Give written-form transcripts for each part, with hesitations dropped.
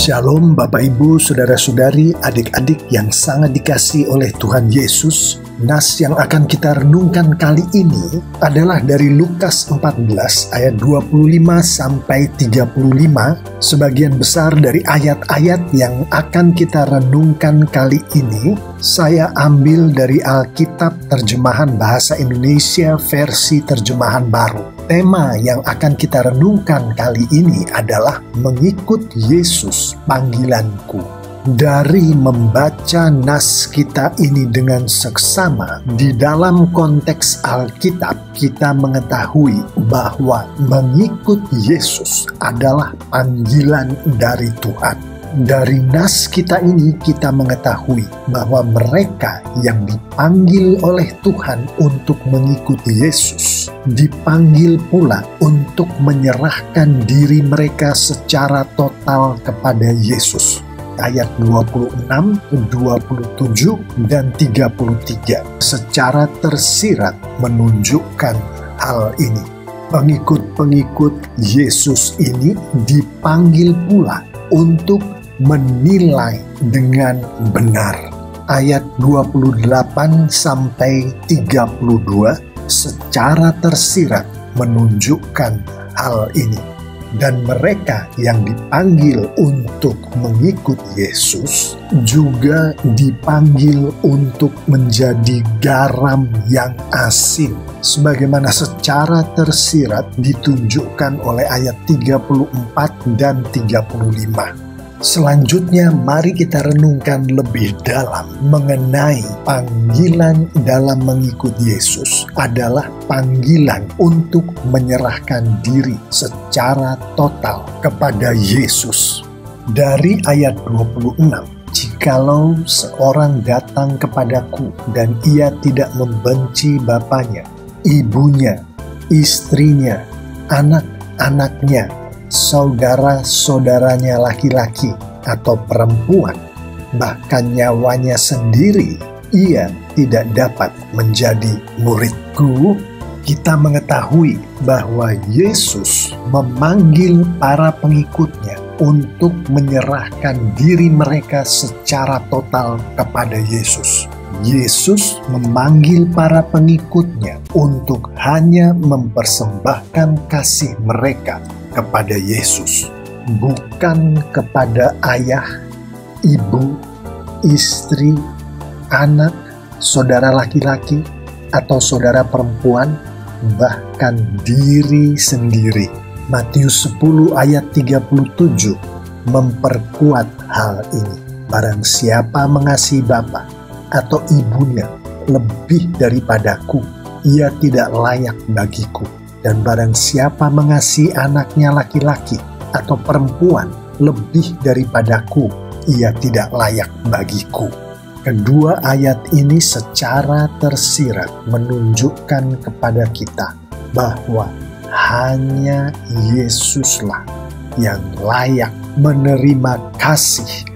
Shalom Bapak Ibu, Saudara-saudari, adik-adik yang sangat dikasihi oleh Tuhan Yesus. Nas yang akan kita renungkan kali ini adalah dari Lukas 14 ayat 25 sampai 35. Sebagian besar dari ayat-ayat yang akan kita renungkan kali ini saya ambil dari Alkitab terjemahan bahasa Indonesia versi terjemahan baru. Tema yang akan kita renungkan kali ini adalah mengikut Yesus panggilanku. Dari membaca nas kita ini dengan seksama di dalam konteks Alkitab, kita mengetahui bahwa mengikut Yesus adalah panggilan dari Tuhan. Dari nas kita ini kita mengetahui bahwa mereka yang dipanggil oleh Tuhan untuk mengikuti Yesus dipanggil pula untuk menyerahkan diri mereka secara total kepada Yesus. Ayat 26, 27, dan 33 secara tersirat menunjukkan hal ini. Pengikut-pengikut Yesus ini dipanggil pula untuk menilai dengan benar. Ayat 28 sampai 32 secara tersirat menunjukkan hal ini. Dan mereka yang dipanggil untuk mengikut Yesus juga dipanggil untuk menjadi garam yang asin, sebagaimana secara tersirat ditunjukkan oleh ayat 34 dan 35. Selanjutnya mari kita renungkan lebih dalam mengenai panggilan dalam mengikut Yesus adalah panggilan untuk menyerahkan diri secara total kepada Yesus. Dari ayat 26, jikalau seorang datang kepadaku dan ia tidak membenci bapanya, ibunya, istrinya, anak-anaknya, saudara-saudaranya laki-laki atau perempuan, bahkan nyawanya sendiri, ia tidak dapat menjadi muridku. Kita mengetahui bahwa Yesus memanggil para pengikutnya untuk menyerahkan diri mereka secara total kepada Yesus. Yesus memanggil para pengikutnya untuk hanya mempersembahkan kasih mereka kepada Yesus, bukan kepada ayah, ibu, istri, anak, saudara laki-laki, atau saudara perempuan, bahkan diri sendiri. Matius 10 ayat 37 memperkuat hal ini. Barang siapa mengasihi bapa atau ibunya lebih daripadaku, ia tidak layak bagiku. Dan barang siapa mengasihi anaknya laki-laki atau perempuan lebih daripadaku, ia tidak layak bagiku. Kedua ayat ini secara tersirat menunjukkan kepada kita bahwa hanya Yesuslah yang layak menerima kasih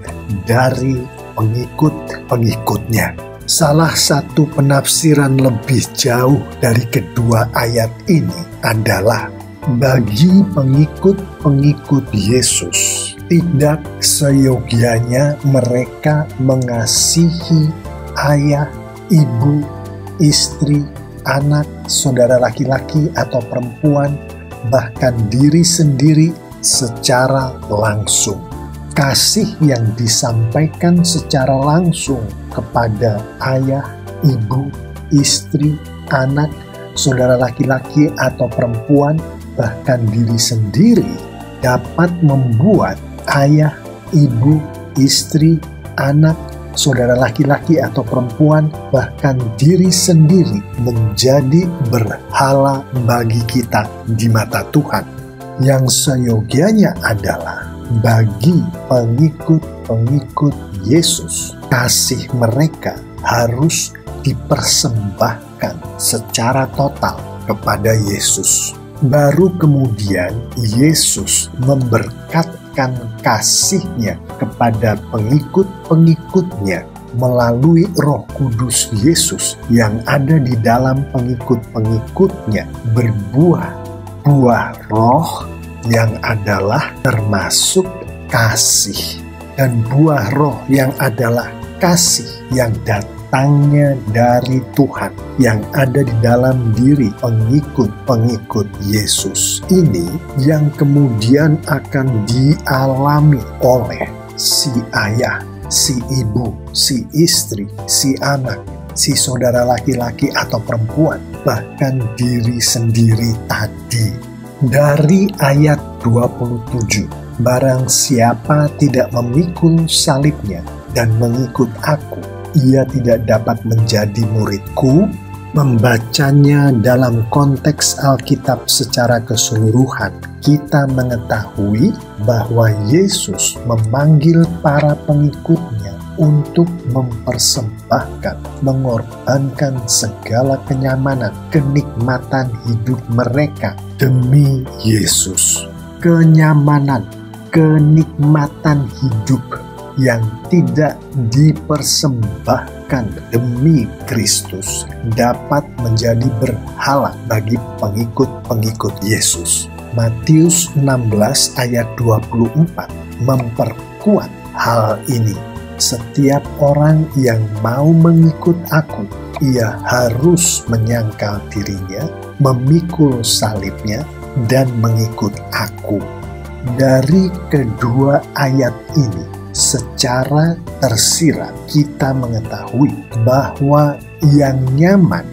dari pengikut-pengikutnya. Salah satu penafsiran lebih jauh dari kedua ayat ini adalah bagi pengikut-pengikut Yesus tidak seyogianya mereka mengasihi ayah, ibu, istri, anak, saudara laki-laki atau perempuan, bahkan diri sendiri secara langsung. Kasih yang disampaikan secara langsung kepada ayah, ibu, istri, anak, saudara laki-laki atau perempuan, bahkan diri sendiri dapat membuat ayah, ibu, istri, anak, saudara laki-laki atau perempuan, bahkan diri sendiri menjadi berhala bagi kita di mata Tuhan. Yang seyogianya adalah bagi pengikut-pengikut Yesus, kasih mereka harus dipersembahkan secara total kepada Yesus. Baru kemudian Yesus memberkatkan kasih-Nya kepada pengikut-pengikutnya melalui Roh Kudus Yesus yang ada di dalam pengikut-pengikutnya, berbuah buah roh yang adalah termasuk kasih. Dan buah roh yang adalah kasih yang datangnya dari Tuhan, yang ada di dalam diri pengikut-pengikut Yesus ini, yang kemudian akan dialami oleh si ayah, si ibu, si istri, si anak, si saudara laki-laki atau perempuan, bahkan diri sendiri tadi. Dari ayat 27, barang siapa tidak memikul salibnya dan mengikut aku, ia tidak dapat menjadi muridku. Membacanya dalam konteks Alkitab secara keseluruhan, kita mengetahui bahwa Yesus memanggil para pengikutnya untuk mempersembahkan, mengorbankan segala kenyamanan, kenikmatan hidup mereka demi Yesus. Kenyamanan, kenikmatan hidup yang tidak dipersembahkan demi Kristus dapat menjadi berhala bagi pengikut-pengikut Yesus. Matius 16 ayat 24 memperkuat hal ini. Setiap orang yang mau mengikut aku, ia harus menyangkal dirinya, memikul salibnya, dan mengikut aku. Dari kedua ayat ini, secara tersirat kita mengetahui bahwa yang nyaman,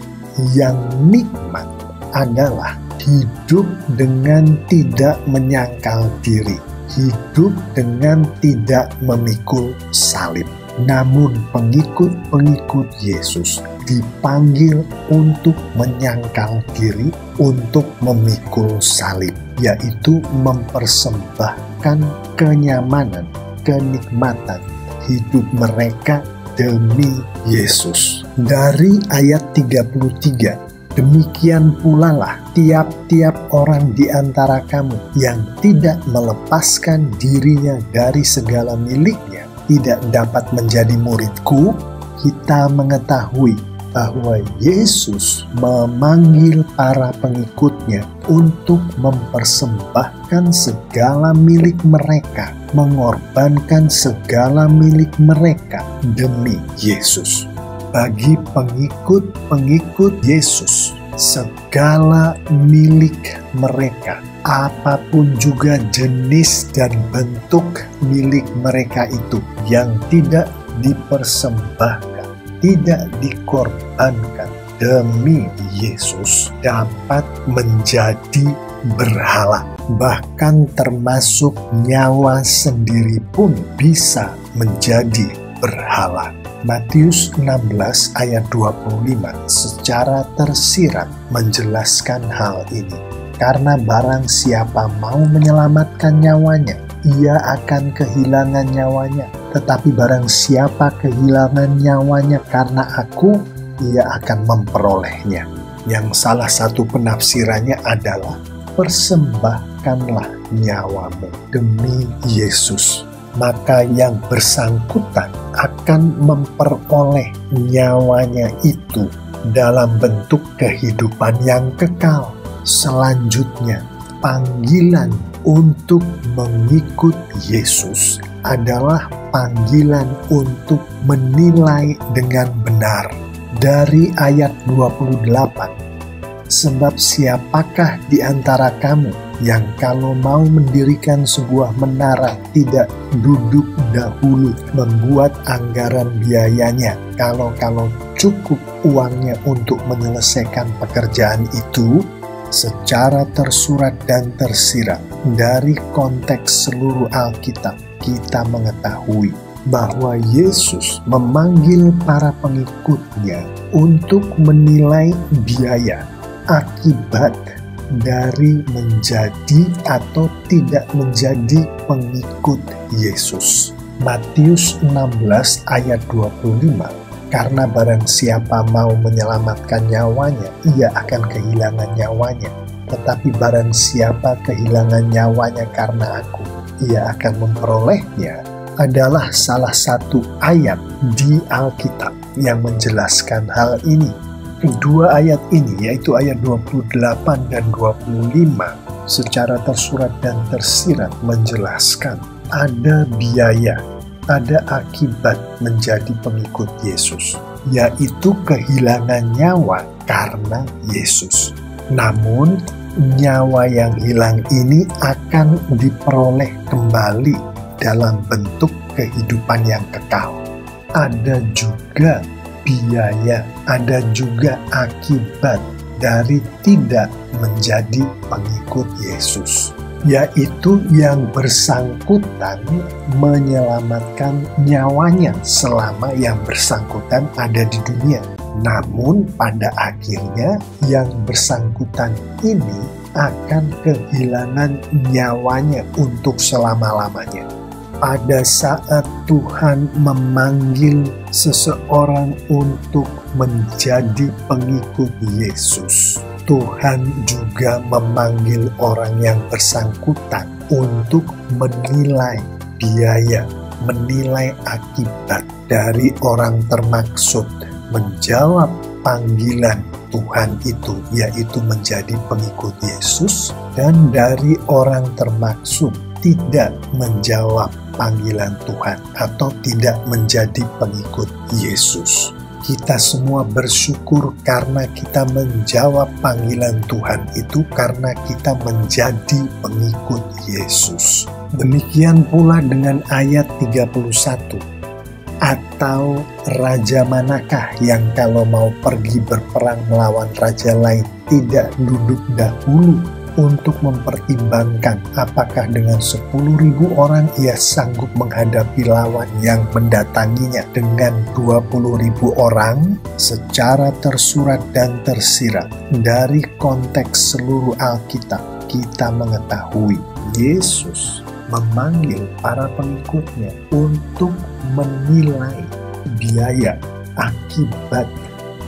yang nikmat adalah hidup dengan tidak menyangkal diri, hidup dengan tidak memikul salib. Namun pengikut-pengikut Yesus dipanggil untuk menyangkal diri, untuk memikul salib, yaitu mempersembahkan kenyamanan, kenikmatan hidup mereka demi Yesus. Dari ayat 33, demikian pula lah tiap-tiap orang di antara kamu yang tidak melepaskan dirinya dari segala miliknya tidak dapat menjadi muridku. Kita mengetahui bahwa Yesus memanggil para pengikutnya untuk mempersembahkan segala milik mereka, mengorbankan segala milik mereka demi Yesus. Bagi pengikut-pengikut Yesus, segala milik mereka, apapun juga jenis dan bentuk milik mereka itu, yang tidak dipersembahkan, tidak dikorbankan demi Yesus, dapat menjadi berhala. Bahkan termasuk nyawa sendiri pun bisa menjadi berhala. Matius 16 ayat 25 secara tersirat menjelaskan hal ini. Karena barang siapa mau menyelamatkan nyawanya, ia akan kehilangan nyawanya. Tetapi barang siapa kehilangan nyawanya karena aku, ia akan memperolehnya. Yang salah satu penafsirannya adalah, persembahkanlah nyawamu demi Yesus. Maka yang bersangkutan akan memperoleh nyawanya itu dalam bentuk kehidupan yang kekal. Selanjutnya, panggilan untuk mengikut Yesus adalah panggilan untuk menilai dengan benar. Dari ayat 28, sebab siapakah di antara kamu yang kalau mau mendirikan sebuah menara tidak duduk dahulu membuat anggaran biayanya, kalau cukup uangnya untuk menyelesaikan pekerjaan itu? Secara tersurat dan tersirat dari konteks seluruh Alkitab, kita mengetahui bahwa Yesus memanggil para pengikutnya untuk menilai biaya akibat dari menjadi atau tidak menjadi pengikut Yesus. Matius 16 ayat 25, karena barang siapa mau menyelamatkan nyawanya, ia akan kehilangan nyawanya. Tetapi barang siapa kehilangan nyawanya karena aku, ia akan memperolehnya, adalah salah satu ayat di Alkitab yang menjelaskan hal ini. Kedua ayat ini, yaitu ayat 28 dan 25, secara tersurat dan tersirat menjelaskan ada biaya, ada akibat menjadi pengikut Yesus, yaitu kehilangan nyawa karena Yesus. Namun, nyawa yang hilang ini akan diperoleh kembali dalam bentuk kehidupan yang kekal. Ada juga biaya, ada juga akibat dari tidak menjadi pengikut Yesus, yaitu yang bersangkutan menyelamatkan nyawanya selama yang bersangkutan ada di dunia. Namun pada akhirnya yang bersangkutan ini akan kehilangan nyawanya untuk selama-lamanya. Pada saat Tuhan memanggil seseorang untuk menjadi pengikut Yesus, Tuhan juga memanggil orang yang bersangkutan untuk menilai biaya, menilai akibat dari orang termaksud menjawab panggilan Tuhan itu, yaitu menjadi pengikut Yesus, dan dari orang termaksud tidak menjawab panggilan Tuhan atau tidak menjadi pengikut Yesus. Kita semua bersyukur karena kita menjawab panggilan Tuhan itu, karena kita menjadi pengikut Yesus. Demikian pula dengan ayat 31. Atau raja manakah yang kalau mau pergi berperang melawan raja lain tidak duduk dahulu untuk mempertimbangkan apakah dengan 10.000 orang ia sanggup menghadapi lawan yang mendatanginya dengan 20.000 orang? Secara tersurat dan tersirat dari konteks seluruh Alkitab, kita mengetahui Yesus memanggil para pengikutnya untuk menilai biaya akibat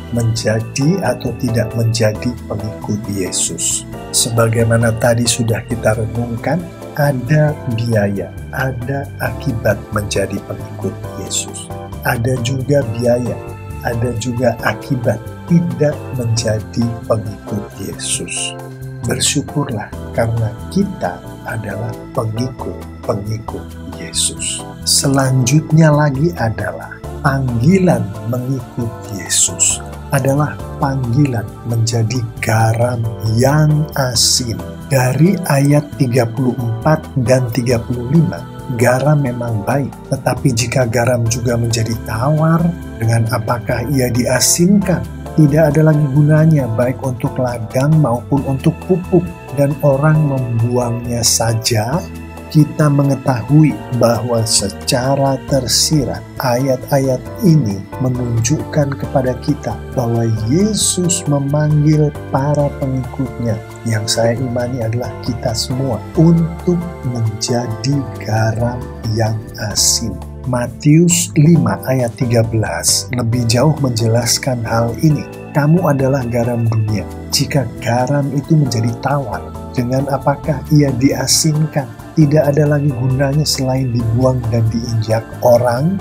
menjadi atau tidak menjadi pengikut Yesus. Sebagaimana tadi sudah kita renungkan, ada biaya, ada akibat menjadi pengikut Yesus. Ada juga biaya, ada juga akibat tidak menjadi pengikut Yesus. Bersyukurlah karena kita adalah pengikut Yesus. Selanjutnya lagi adalah panggilan mengikut Yesus adalah panggilan menjadi garam yang asin. Dari ayat 34 dan 35, garam memang baik, tetapi jika garam juga menjadi tawar, dengan apakah ia diasinkan? Tidak ada lagi gunanya baik untuk ladang maupun untuk pupuk, dan orang membuangnya saja. Kita mengetahui bahwa secara tersirat ayat-ayat ini menunjukkan kepada kita bahwa Yesus memanggil para pengikutnya, yang saya imani adalah kita semua, untuk menjadi garam yang asin. Matius 5 ayat 13 lebih jauh menjelaskan hal ini. Kamu adalah garam dunia. Jika garam itu menjadi tawar, dengan apakah ia diasinkan? Tidak ada lagi gunanya selain dibuang dan diinjak orang.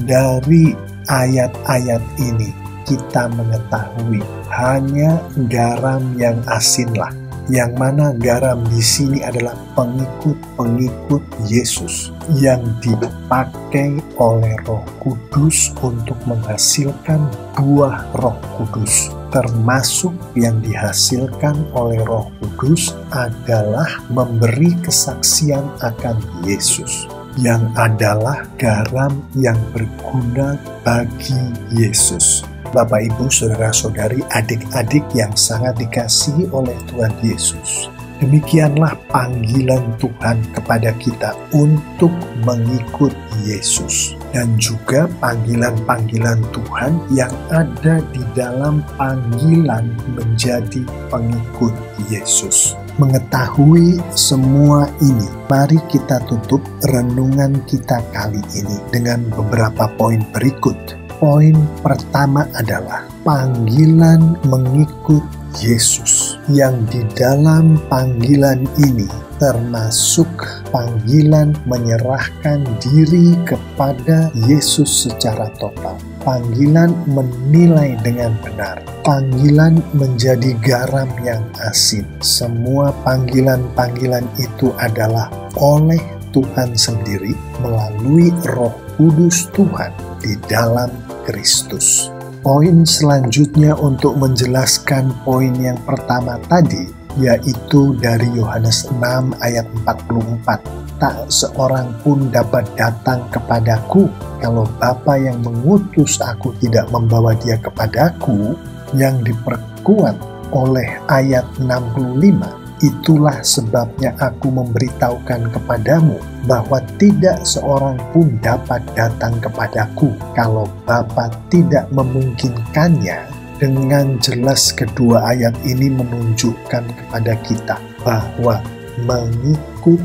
Dari ayat-ayat ini kita mengetahui hanya garam yang asinlah, yang mana garam di sini adalah pengikut Yesus yang dipakai oleh Roh Kudus untuk menghasilkan buah Roh Kudus. Termasuk yang dihasilkan oleh Roh Kudus adalah memberi kesaksian akan Yesus, yang adalah garam yang berguna bagi Yesus. Bapak, Ibu, Saudara-saudari, adik-adik yang sangat dikasihi oleh Tuhan Yesus, demikianlah panggilan Tuhan kepada kita untuk mengikut Yesus, dan juga panggilan-panggilan Tuhan yang ada di dalam panggilan menjadi pengikut Yesus. Mengetahui semua ini, mari kita tutup renungan kita kali ini dengan beberapa poin berikut. Poin pertama adalah panggilan mengikut Yesus, yang di dalam panggilan ini termasuk panggilan menyerahkan diri kepada Yesus secara total, panggilan menilai dengan benar, panggilan menjadi garam yang asin. Semua panggilan-panggilan itu adalah oleh Tuhan sendiri melalui Roh Kudus Tuhan di dalam Kristus. Poin selanjutnya untuk menjelaskan poin yang pertama tadi, yaitu dari Yohanes 6 ayat 44. Tak seorang pun dapat datang kepadaku kalau Bapa yang mengutus aku tidak membawa dia kepadaku, yang diperkuat oleh ayat 65. Itulah sebabnya aku memberitahukan kepadamu bahwa tidak seorang pun dapat datang kepadaku kalau Bapa tidak memungkinkannya. Dengan jelas kedua ayat ini menunjukkan kepada kita bahwa mengikut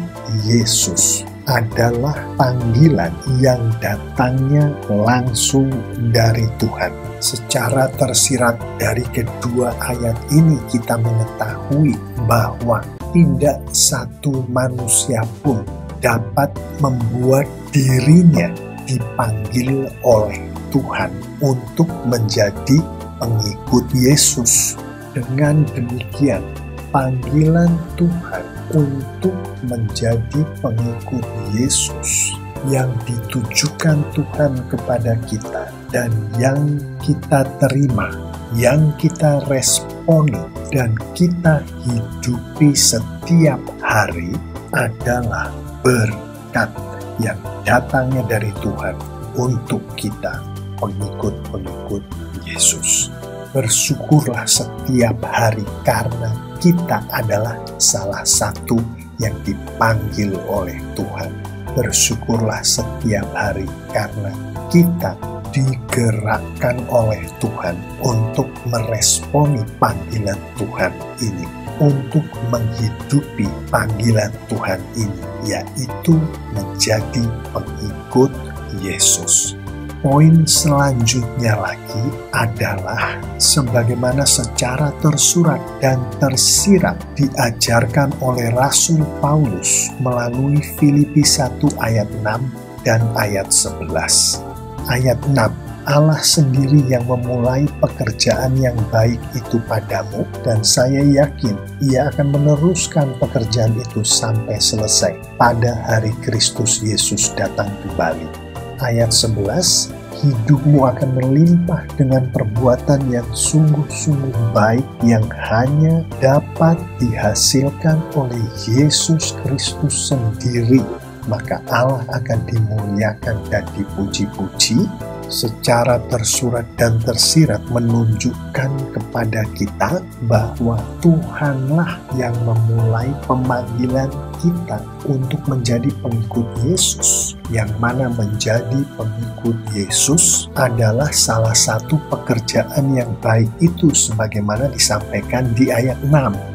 Yesus adalah panggilan yang datangnya langsung dari Tuhan. Secara tersirat dari kedua ayat ini kita mengetahui bahwa tidak satu manusia pun dapat membuat dirinya dipanggil oleh Tuhan untuk menjadi pengikut Yesus. Dengan demikian, panggilan Tuhan untuk menjadi pengikut Yesus yang ditujukan Tuhan kepada kita dan yang kita terima, yang kita responi, dan kita hidupi setiap hari adalah berkat yang datangnya dari Tuhan untuk kita, pengikut-pengikut Yesus. Bersyukurlah setiap hari karena kita adalah salah satu yang dipanggil oleh Tuhan. Bersyukurlah setiap hari karena kita digerakkan oleh Tuhan untuk meresponi panggilan Tuhan ini, untuk menghidupi panggilan Tuhan ini, yaitu menjadi pengikut Yesus. Poin selanjutnya lagi adalah sebagaimana secara tersurat dan tersirat diajarkan oleh Rasul Paulus melalui Filipi 1 ayat 6 dan ayat 11. Ayat 6, Allah sendiri yang memulai pekerjaan yang baik itu padamu, dan saya yakin Ia akan meneruskan pekerjaan itu sampai selesai pada hari Kristus Yesus datang kembali. Ayat 11, hidupmu akan melimpah dengan perbuatan yang sungguh-sungguh baik yang hanya dapat dihasilkan oleh Yesus Kristus sendiri. Maka Allah akan dimuliakan dan dipuji-puji. Secara tersurat dan tersirat menunjukkan kepada kita bahwa Tuhanlah yang memulai pemanggilan kita untuk menjadi pengikut Yesus, yang mana menjadi pengikut Yesus adalah salah satu pekerjaan yang baik itu sebagaimana disampaikan di ayat 6.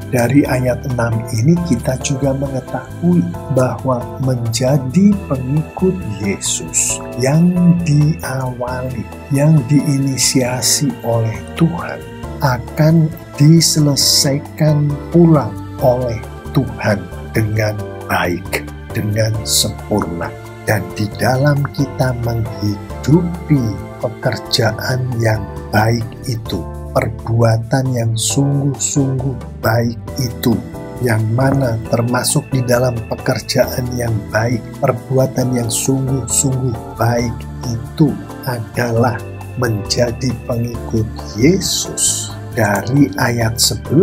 Dari ayat 6 ini kita juga mengetahui bahwa menjadi pengikut Yesus yang diawali, yang diinisiasi oleh Tuhan akan diselesaikan pula oleh Tuhan dengan baik, dengan sempurna. Dan di dalam kita menghidupi pekerjaan yang baik itu, perbuatan yang sungguh-sungguh baik itu, yang mana termasuk di dalam pekerjaan yang baik, perbuatan yang sungguh-sungguh baik itu adalah menjadi pengikut Yesus. Dari ayat 11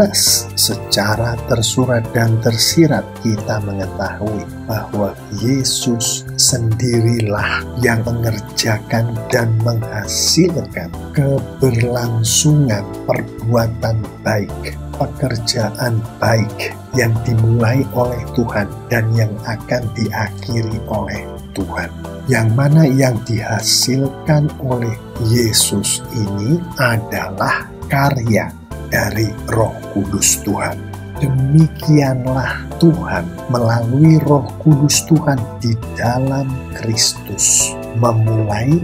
secara tersurat dan tersirat kita mengetahui bahwa Yesus sendirilah yang mengerjakan dan menghasilkan keberlangsungan perbuatan baik, pekerjaan baik yang dimulai oleh Tuhan dan yang akan diakhiri oleh Tuhan. Yang mana yang dihasilkan oleh Yesus ini adalah karya dari Roh Kudus Tuhan. Demikianlah Tuhan melalui Roh Kudus Tuhan di dalam Kristus memulai,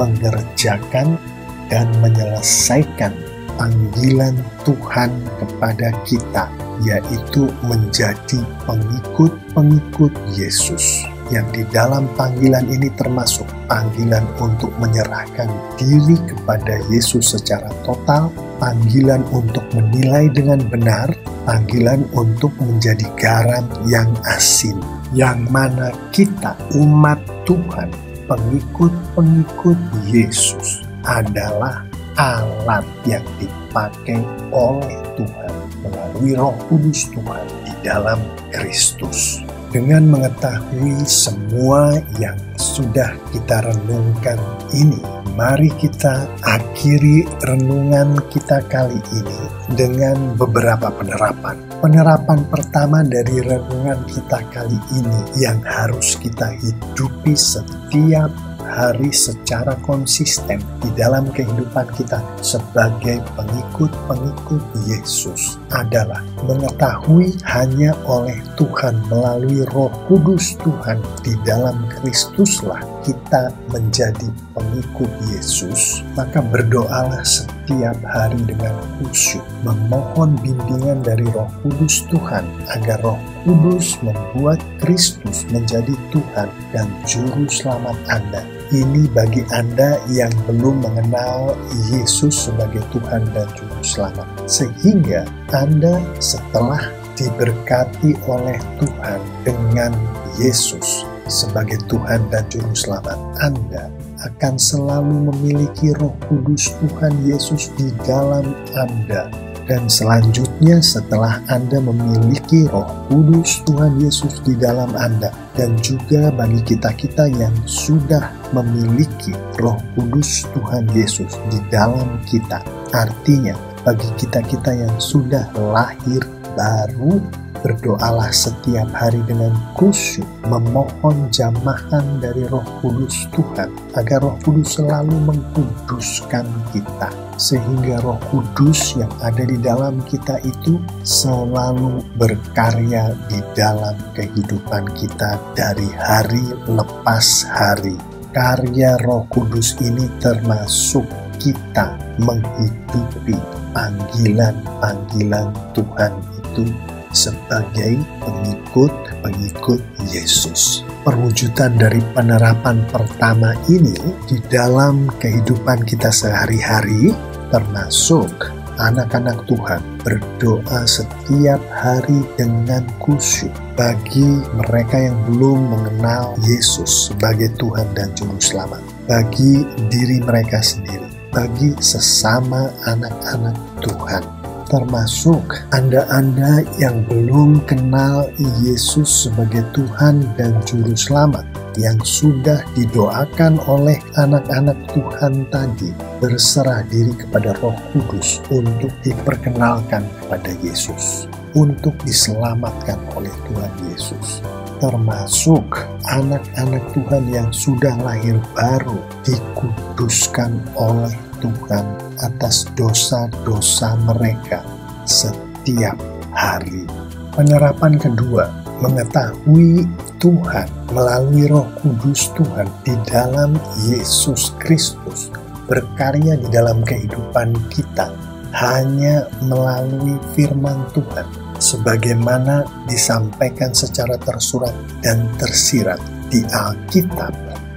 mengerjakan, dan menyelesaikan panggilan Tuhan kepada kita, yaitu menjadi pengikut-pengikut Yesus. Yang di dalam panggilan ini termasuk panggilan untuk menyerahkan diri kepada Yesus secara total, panggilan untuk menilai dengan benar, panggilan untuk menjadi garam yang asin, yang mana kita umat Tuhan, pengikut-pengikut Yesus adalah alat yang dipakai oleh Tuhan melalui Roh Kudus Tuhan di dalam Kristus. Dengan mengetahui semua yang sudah kita renungkan ini, mari kita akhiri renungan kita kali ini dengan beberapa penerapan. Penerapan pertama dari renungan kita kali ini yang harus kita hidupi setiap hari secara konsisten di dalam kehidupan kita sebagai pengikut-pengikut Yesus adalah mengetahui hanya oleh Tuhan melalui Roh Kudus Tuhan di dalam Kristuslah kita menjadi pengikut Yesus. Maka berdoalah setiap hari dengan khusyuk, memohon bimbingan dari Roh Kudus Tuhan agar Roh Kudus membuat Kristus menjadi Tuhan dan Juru Selamat Anda. Ini bagi Anda yang belum mengenal Yesus sebagai Tuhan dan Juru Selamat. Sehingga Anda setelah diberkati oleh Tuhan dengan Yesus sebagai Tuhan dan Juru Selamat, Anda akan selalu memiliki Roh Kudus Tuhan Yesus di dalam Anda. Dan selanjutnya setelah Anda memiliki Roh Kudus Tuhan Yesus di dalam Anda, dan juga bagi kita-kita yang sudah memiliki Roh Kudus Tuhan Yesus di dalam kita, artinya bagi kita-kita yang sudah lahir baru, berdoalah setiap hari dengan khusyuk, memohon jamahan dari Roh Kudus Tuhan agar Roh Kudus selalu mengkuduskan kita, sehingga Roh Kudus yang ada di dalam kita itu selalu berkarya di dalam kehidupan kita dari hari lepas hari. Karya Roh Kudus ini termasuk kita menghidupi panggilan-panggilan Tuhan itu sebagai pengikut-pengikut Yesus. Perwujudan dari penerapan pertama ini di dalam kehidupan kita sehari-hari, termasuk anak-anak Tuhan berdoa setiap hari dengan khusyuk bagi mereka yang belum mengenal Yesus sebagai Tuhan dan Juru Selamat, bagi diri mereka sendiri, bagi sesama anak-anak Tuhan. Termasuk Anda-Anda yang belum kenal Yesus sebagai Tuhan dan Juru Selamat, yang sudah didoakan oleh anak-anak Tuhan tadi, berserah diri kepada Roh Kudus untuk diperkenalkan kepada Yesus, untuk diselamatkan oleh Tuhan Yesus. Termasuk anak-anak Tuhan yang sudah lahir baru, dikuduskan oleh Tuhan atas dosa-dosa mereka setiap hari. Penerapan kedua, mengetahui Tuhan melalui Roh Kudus Tuhan di dalam Yesus Kristus berkarya di dalam kehidupan kita hanya melalui firman Tuhan sebagaimana disampaikan secara tersurat dan tersirat di Alkitab.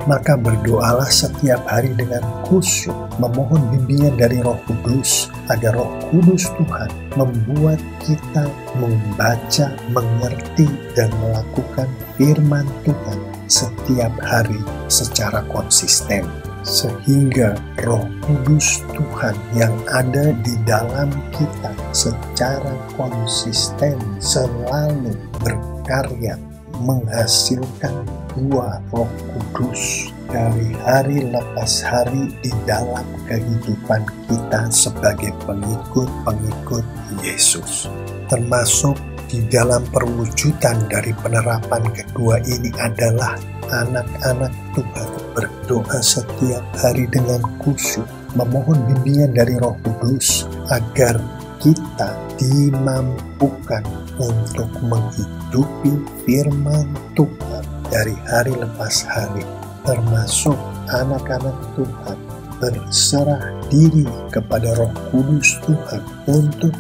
Maka berdoalah setiap hari dengan khusyuk, memohon bimbingan dari Roh Kudus agar Roh Kudus Tuhan membuat kita membaca, mengerti, dan melakukan firman Tuhan setiap hari secara konsisten, sehingga Roh Kudus Tuhan yang ada di dalam kita secara konsisten selalu berkarya menghasilkan buah Roh Kudus dari hari lepas hari di dalam kehidupan kita sebagai pengikut-pengikut Yesus. Termasuk di dalam perwujudan dari penerapan kedua ini adalah anak-anak Tuhan berdoa setiap hari dengan khusyuk, memohon bimbingan dari Roh Kudus agar kita dimampukan untuk menghidupi firman Tuhan dari hari lepas hari. Termasuk anak-anak Tuhan berserah diri kepada Roh Kudus Tuhan untuk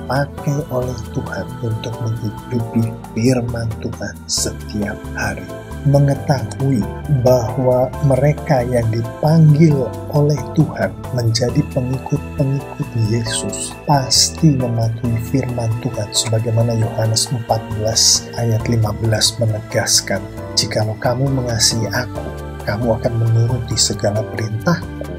dipakai oleh Tuhan untuk menghidupi firman Tuhan setiap hari. Mengetahui bahwa mereka yang dipanggil oleh Tuhan menjadi pengikut-pengikut Yesus pasti mematuhi firman Tuhan, sebagaimana Yohanes 14 ayat 15 menegaskan, "Jikalau kamu mengasihi aku, kamu akan menuruti segala perintahku."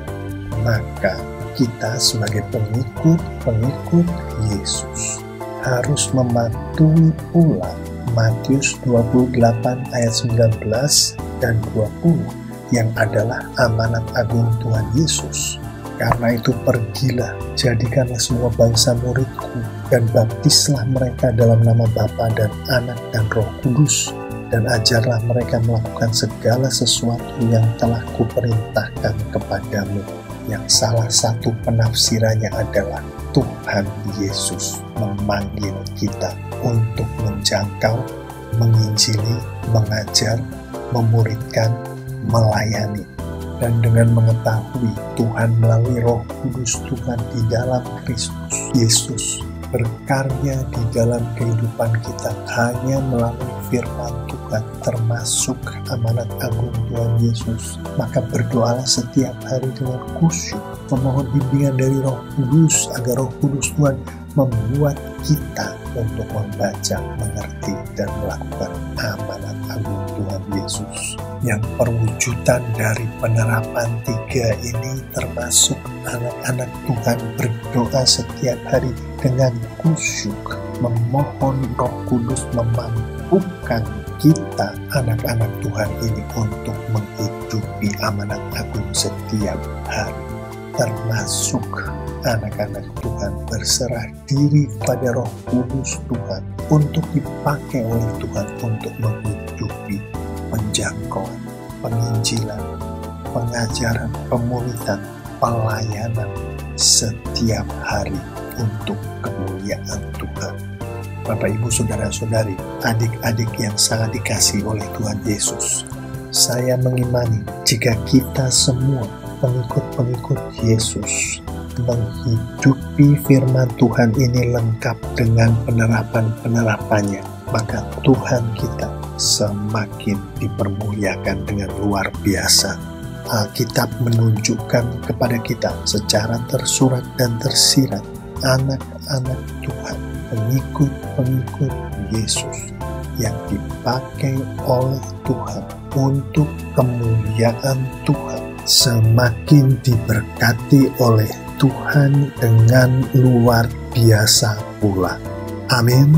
Maka kita sebagai pengikut Yesus harus mematuhi pula Matius 28 ayat 19 dan 20 yang adalah amanat agung Tuhan Yesus. Karena itu pergilah, jadikanlah semua bangsa muridku, dan baptislah mereka dalam nama Bapa dan Anak dan Roh Kudus, dan ajarlah mereka melakukan segala sesuatu yang telah kuperintahkan kepadamu. Yang salah satu penafsirannya adalah Tuhan Yesus memanggil kita untuk menjangkau, menginjili, mengajar, memuridkan, melayani. Dan dengan mengetahui Tuhan melalui Roh Kudus Tuhan di dalam Kristus Yesus berkarya di dalam kehidupan kita hanya melalui firman Tuhan, termasuk amanat agung Tuhan Yesus, maka berdoalah setiap hari dengan khusyuk, memohon bimbingan dari Roh Kudus agar Roh Kudus Tuhan membuat kita untuk membaca, mengerti, dan melakukan amanat agung Tuhan Yesus. Yang perwujudan dari penerapan 3 ini termasuk anak-anak Tuhan berdoa setiap hari dengan khusyuk, memohon Roh Kudus memampukan kita anak-anak Tuhan ini untuk menghidupi amanat agung setiap hari. Termasuk anak-anak Tuhan berserah diri pada Roh Kudus Tuhan untuk dipakai oleh Tuhan untuk menghidupi penjangkauan, penginjilan, pengajaran, pemulihan, pelayanan setiap hari untuk kemuliaan Tuhan. Bapak, Ibu, Saudara-saudari, adik-adik yang sangat dikasihi oleh Tuhan Yesus, saya mengimani jika kita semua pengikut-pengikut Yesus menghidupi firman Tuhan ini lengkap dengan penerapan-penerapannya, maka Tuhan kita semakin dipermuliakan dengan luar biasa. Alkitab menunjukkan kepada kita secara tersurat dan tersirat anak-anak Tuhan, pengikut-pengikut Yesus yang dipakai oleh Tuhan untuk kemuliaan Tuhan, semakin diberkati oleh Tuhan dengan luar biasa pula. Amin.